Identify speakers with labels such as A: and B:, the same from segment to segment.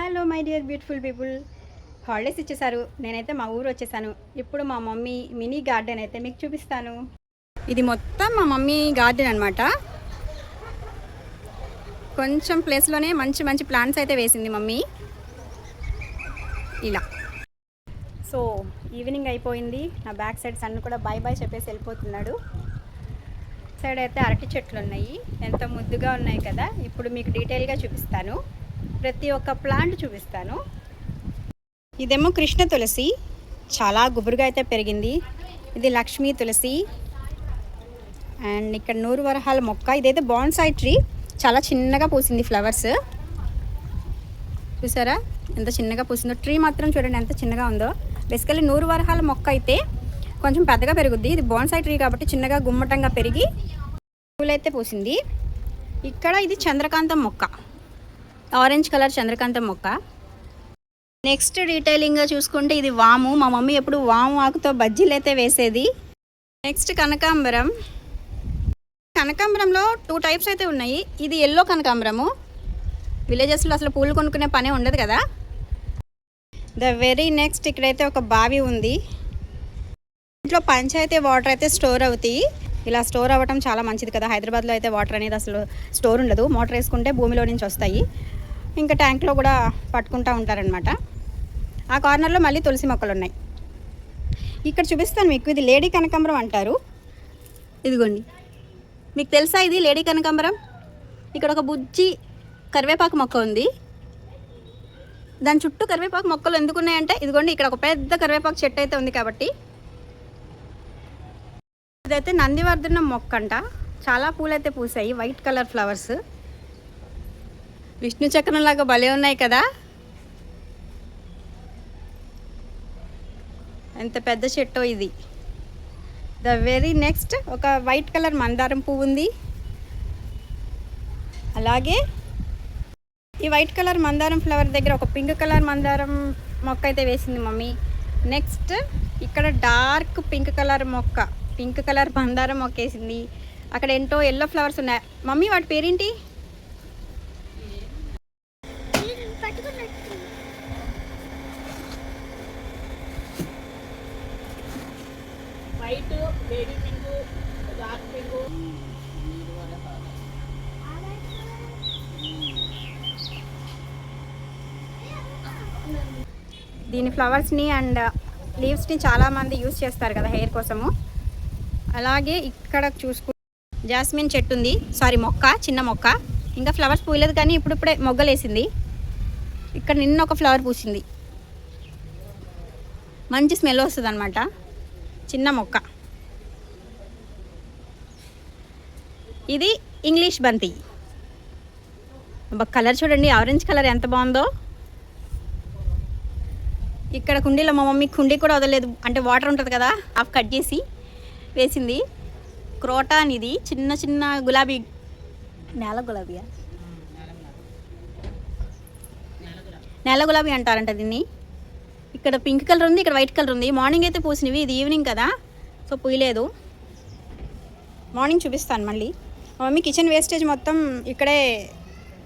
A: Hello my dear beautiful people, holidays ఇచ్చేసారు. నేనైతే మా ఊరు వచ్చేసాను. ఇప్పుడు మా మమ్మీ మినీ గార్డెన్ అయితే మీకు చూపిస్తాను. ఇది మొత్తం మా మమ్మీ గార్డెన్ అనమాట. కొంచెం ప్లేస్లోనే మంచి మంచి ప్లాంట్స్ అయితే వేసింది మమ్మీ. ఇలా సో ఈవినింగ్ అయిపోయింది. నా బ్యాక్ సైడ్ సన్ కూడా బాయ్ బాయ్ చెప్పేసి వెళ్ళిపోతున్నాడు. సైడ్ అయితే అరటి చెట్లు ఉన్నాయి, ఎంత ముద్దుగా ఉన్నాయి కదా. ఇప్పుడు మీకు డీటెయిల్గా చూపిస్తాను, ప్రతి ఒక్క ప్లాంట్ చూపిస్తాను. ఇదేమో కృష్ణ తులసి, చాలా గుబురుగా అయితే పెరిగింది. ఇది లక్ష్మీ తులసి. అండ్ ఇక్కడ నూరు వరహాల మొక్క, ఇదైతే బాన్సాయి ట్రీ. చాలా చిన్నగా పూసింది ఫ్లవర్స్, చూసారా ఎంత చిన్నగా పూసిందో. ట్రీ మాత్రం చూడండి ఎంత చిన్నగా ఉందో. బేసికల్లీ నూరు వరహాల మొక్క అయితే కొంచెం పెద్దగా పెరుగుద్ది. ఇది బాన్సాయి ట్రీ కాబట్టి చిన్నగా గుమ్మటంగా పెరిగి పూలైతే పూసింది. ఇక్కడ ఇది చంద్రకాంతం మొక్క, ఆరెంజ్ కలర్ చంద్రకాంతం మొక్క. నెక్స్ట్ డీటెయిలింగ్గా చూసుకుంటే ఇది వాము. మా మమ్మీ ఎప్పుడు వాము ఆకుతో బజ్జీలు అయితే వేసేది. నెక్స్ట్ కనకాంబరం. కనకాంబరంలో 2 టైప్స్ అయితే ఉన్నాయి. ఇది ఎల్లో కనకాంబరము. విలేజెస్లో అసలు పూలు కొనుక్కునే పనే ఉండదు కదా. ద వెరీ నెక్స్ట్ ఇక్కడైతే ఒక బావి ఉంది. ఇంట్లో పంచాయతీ వాటర్ అయితే స్టోర్ అవుతాయి. ఇలా స్టోర్ అవ్వటం చాలా మంచిది కదా. హైదరాబాద్లో అయితే వాటర్ అనేది అసలు స్టోర్ ఉండదు. మోటార్ వేసుకుంటే భూమిలో నుంచి వస్తాయి, ఇంకా ట్యాంక్లో కూడా పట్టుకుంటూ ఉంటారనమాట. ఆ కార్నర్లో మళ్ళీ తులసి మొక్కలు ఉన్నాయి. ఇక్కడ చూపిస్తాను మీకు. ఇది లేడీ కనకాంబరం అంటారు. ఇదిగోండి, మీకు తెలుసా ఇది లేడీ కనకాంబరం? ఇక్కడ ఒక బుజ్జి కరివేపాకు మొక్క ఉంది. దాని చుట్టూ కరివేపాకు మొక్కలు ఎందుకున్నాయంటే ఇదిగోండి, ఇక్కడ ఒక పెద్ద కరివేపాకు చెట్టు అయితే ఉంది కాబట్టి. ఇదైతే నందివర్ధనం మొక్క అంట. చాలా పూలైతే పూసాయి, వైట్ కలర్ ఫ్లవర్స్. విష్ణు చక్రం లాగా భలే ఉన్నాయి కదా. ఎంత పెద్ద చెట్టో ఇది. ద వెరీ నెక్స్ట్ ఒక వైట్ కలర్ మందారం పువ్వు ఉంది. అలాగే ఈ వైట్ కలర్ మందారం ఫ్లవర్ దగ్గర ఒక పింక్ కలర్ మందారం మొక్క అయితే వేసింది మమ్మీ. నెక్స్ట్ ఇక్కడ డార్క్ పింక్ కలర్ మొక్క, పింక్ కలర్ మందారం మొక్క వేసింది. అక్కడ ఏంటో ఎల్లో ఫ్లవర్స్ ఉన్నాయి. మమ్మీ వాటి పేరేంటి?
B: White, baby pink, dark pink.
A: దీని ఫ్లవర్స్ని అండ్ లీవ్స్ని చాలామంది యూజ్ చేస్తారు కదా హెయిర్ కోసము. అలాగే ఇక్కడ చూసుకుంటే జాస్మిన్ చెట్టు ఉంది, సారీ మొక్క, చిన్న మొక్క. ఇంకా ఫ్లవర్స్ పూయలేదు కానీ ఇప్పుడిప్పుడే మొగ్గలేసింది. ఇక్కడ నిన్న ఒక ఫ్లవర్ పూసింది, మంచి స్మెల్ వస్తుంది అనమాట. చిన్న మొక్క. ఇది ఇంగ్లీష్ బంతి. కలర్ చూడండి, ఆరెంజ్ కలర్ ఎంత బాగుందో. ఇక్కడ కుండీలో మా మమ్మీ కుండీ కూడా వదలలేదు, అంటే వాటర్ ఉంటుంది కదా, హాఫ్ కట్ చేసి వేసింది. క్రోటాన్. ఇది చిన్న చిన్న గులాబీ, నేల గులాబీయా, నేల గులాబీ అంటారంట దీన్ని. ఇక్కడ పింక్ కలర్ ఉంది, ఇక్కడ వైట్ కలర్ ఉంది. మార్నింగ్ అయితే పూసినవి, ఇది ఈవినింగ్ కదా సో పూయలేదు. మార్నింగ్ చూపిస్తాను మళ్ళీ. మా మమ్మీ కిచెన్ వేస్టేజ్ మొత్తం ఇక్కడే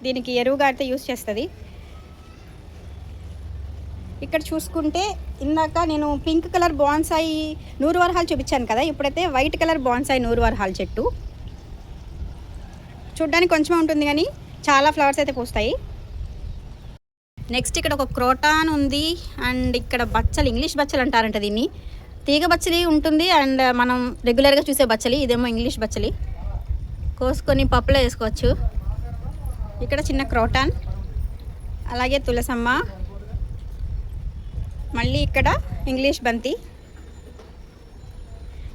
A: దీనికి ఎరువుగా అయితే యూస్ చేస్తుంది. ఇక్కడ చూసుకుంటే ఇందాక నేను పింక్ కలర్ బాన్సాయి నూరు వరహాలు చూపించాను కదా, ఇప్పుడైతే వైట్ కలర్ బాన్సాయి నూరు వరహాల చెట్టు. చూడ్డానికి కొంచెం ఉంటుంది కానీ చాలా ఫ్లవర్స్ అయితే పూస్తాయి. నెక్స్ట్ ఇక్కడ ఒక క్రోటాన్ ఉంది. అండ్ ఇక్కడ బచ్చలు, ఇంగ్లీష్ బచ్చలు అంటారంట దీన్ని. తీగ బచ్చలి ఉంటుంది అండ్ మనం రెగ్యులర్గా చూసే బచ్చలి. ఇదేమో ఇంగ్లీష్ బచ్చలి, కోసుకొని పప్పులో వేసుకోవచ్చు. ఇక్కడ చిన్న క్రోటాన్, అలాగే తులసమ్మ, మళ్ళీ ఇక్కడ ఇంగ్లీష్ బంతి.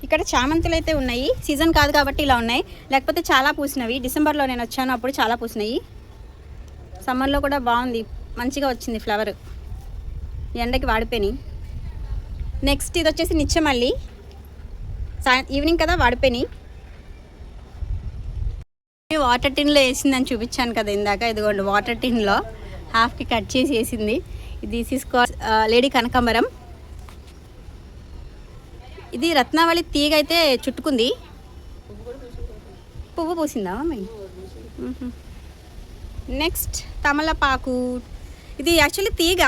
A: ఇక్కడ చామంతులు అయితే ఉన్నాయి. సీజన్ కాదు కాబట్టి ఇలా ఉన్నాయి, లేకపోతే చాలా పూసినవి. డిసెంబర్లో నేను వచ్చాను, అప్పుడు చాలా పూసినాయి. సమ్మర్లో కూడా బాగుంది, మంచిగా వచ్చింది ఫ్లవర్. ఎండకి వాడిపోయినాయి. నెక్స్ట్ ఇది వచ్చేసి నిత్యమల్లి. ఈవినింగ్ కదా వాడిపోయినాయి. వాటర్ టిన్లో వేసిందని చూపించాను కదా ఇందాక, ఇదిగోండి వాటర్ టిన్లో హాఫ్కి కట్ చేసి వేసింది. దిస్ ఈస్ కాల్డ్ లేడీ కనకాంబరం. ఇది రత్నావళి తీగ అయితే చుట్టుకుంది. పువ్వు పూసిందా మమ్మీ? నెక్స్ట్ తమలపాకు. ఇది యాక్చువల్లీ తీగ,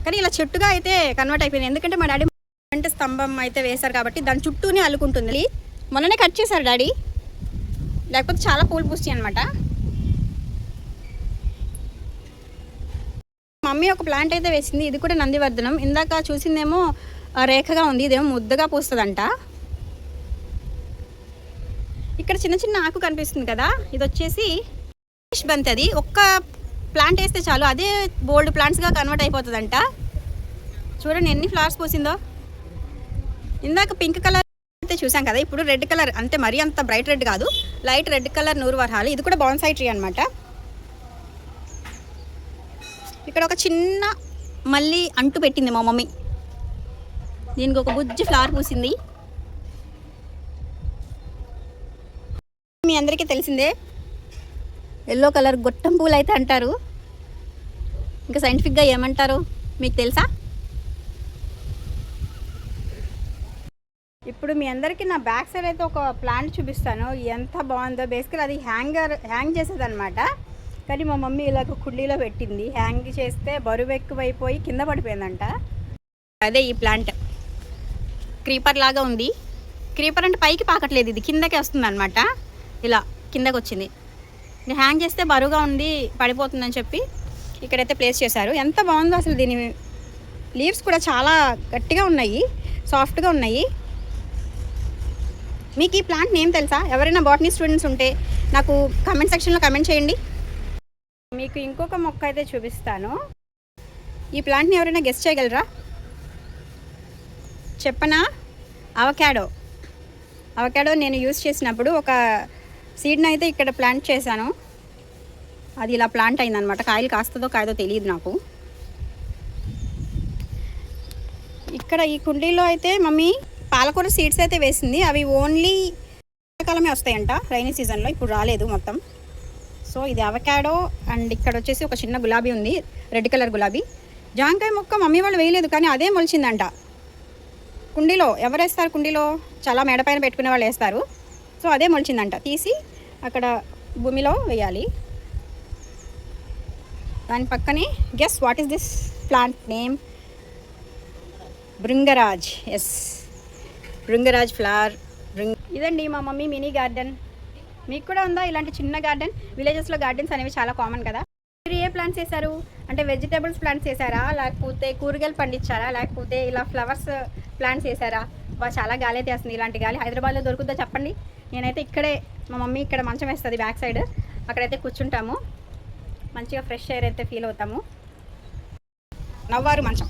A: కానీ ఇలా చెట్టుగా అయితే కన్వర్ట్ అయిపోయింది. ఎందుకంటే మా డాడీ అంటే స్తంభం అయితే వేశారు కాబట్టి దాని చుట్టూనే అల్లుకుంటుంది. మొన్ననే కట్ చేశారు డాడీ, లేకపోతే చాలా పూలు పూస్తాయి అనమాట. మమ్మీ ఒక ప్లాంట్ అయితే వేసింది, ఇది కూడా నందివర్ధనం. ఇందాక చూసిందేమో రేఖగా ఉంది, ఇదేమో ముద్దగా పూస్తుందంట. ఇక్కడ చిన్న చిన్న ఆకు కనిపిస్తుంది కదా, ఇది వచ్చేసి బంతి. అది ఒక్క ప్లాంట్ వేస్తే చాలు, అదే బోల్డ్ ప్లాంట్స్గా కన్వర్ట్ అయిపోతుందంట. చూడండి ఎన్ని ఫ్లవర్స్ పూసిందో. ఇందాక పింక్ కలర్ అయితే చూసాం కదా, ఇప్పుడు రెడ్ కలర్, అంటే మరీ అంత బ్రైట్ రెడ్ కాదు, లైట్ రెడ్ కలర్ నూరు వరహాలు. ఇది కూడా బాన్సాయి ట్రీ అనమాట. ఇక్కడ ఒక చిన్న మళ్ళీ అంటు పెట్టింది మా మమ్మీ, దీనికి ఒక బుజ్జి ఫ్లవర్ పూసింది. మీ అందరికీ తెలిసిందే, ఎల్లో కలర్ గొట్టం పూలు అయితే అంటారు. ఇంకా సైంటిఫిక్గా ఏమంటారు మీకు తెలుసా? ఇప్పుడు మీ అందరికీ నా బ్యాక్ సైడ్ అయితే ఒక ప్లాంట్ చూపిస్తాను, ఎంత బాగుందో. బేసికల్ అది హ్యాంగ్ చేసేదన్నమాట, కానీ మా మమ్మీ ఇలాగ కుండీలో పెట్టింది. హ్యాంగ్ చేస్తే బరువు ఎక్కువైపోయి కింద పడిపోయిందంట. అదే ఈ ప్లాంట్ క్రీపర్ లాగా ఉంది. క్రీపర్ అంటే పైకి పాకట్లేదు, ఇది కిందకే వస్తుంది అనమాట. ఇలా కిందకి వచ్చింది. ఇది హ్యాంగ్ చేస్తే బరువుగా ఉంది, పడిపోతుందని చెప్పి ఇక్కడైతే ప్లేస్ చేశారు. ఎంత బాగుందో అసలు. దీని లీవ్స్ కూడా చాలా గట్టిగా ఉన్నాయి, సాఫ్ట్గా ఉన్నాయి. మీకు ఈ ప్లాంట్ నేమ్ తెలుసా? ఎవరైనా బాటనీ స్టూడెంట్స్ ఉంటే నాకు కామెంట్ సెక్షన్లో కామెంట్ చేయండి. మీకు ఇంకొక మొక్క అయితే చూపిస్తాను. ఈ ప్లాంట్ని ఎవరైనా గెస్ట్ చేయగలరా? చెప్పనా? అవకాడో నేను యూజ్ చేసినప్పుడు ఒక సీడ్ని అయితే ఇక్కడ ప్లాంట్ చేశాను, అది ఇలా ప్లాంట్ అయిందనమాట. కాయలు కాస్తుందో కాయదో తెలియదు నాకు. ఇక్కడ ఈ కుండీలో అయితే మమ్మీ పాలకూర సీడ్స్ అయితే వేసింది. అవి ఓన్లీ కాలమే వస్తాయంట, రైనీ సీజన్లో. ఇప్పుడు రాలేదు మొత్తం. సో ఇది అవకాడో. అండ్ ఇక్కడ వచ్చేసి ఒక చిన్న గులాబీ ఉంది, రెడ్ కలర్ గులాబీ. జాంకాయ మొక్క మమ్మీ వాళ్ళు వేయలేదు, కానీ అదే మొలిచిందంట కుండీలో. ఎవరు వేస్తారు కుండీలో? చాలా మేడ పైన పెట్టుకునే వాళ్ళు వేస్తారు. సో అదే మొలిచిందంట, తీసి అక్కడ భూమిలో వేయాలి. దాని పక్కనే guess what is this plant name? Bhringraj. Yes, bhringraj flower. ఇదండి మా మమ్మీ మినీ గార్డెన్. మీకు కూడా ఉందా ఇలాంటి చిన్న గార్డెన్? విలేజెస్లో గార్డెన్స్ అనేవి చాలా కామన్ కదా. మీరు ఏ ప్లాంట్స్ వేశారు? అంటే వెజిటేబుల్స్ ప్లాంట్స్ వేసారా, లేకపోతే కూరగాయలు పండించారా, లేకపోతే ఇలా ఫ్లవర్స్ ప్లాంట్స్ వేసారా? చాలా గాలి అయితే వస్తుంది. ఇలాంటి గాలి హైదరాబాద్లో దొరుకుతుందో చెప్పండి. నేనైతే ఇక్కడే, మా మమ్మీ ఇక్కడ మంచం వేస్తుంది బ్యాక్ సైడ్, అక్కడైతే కూర్చుంటాము. మంచిగా ఫ్రెష్ ఎయిర్ అయితే ఫీల్ అవుతాము. నవ్వారు మంచం.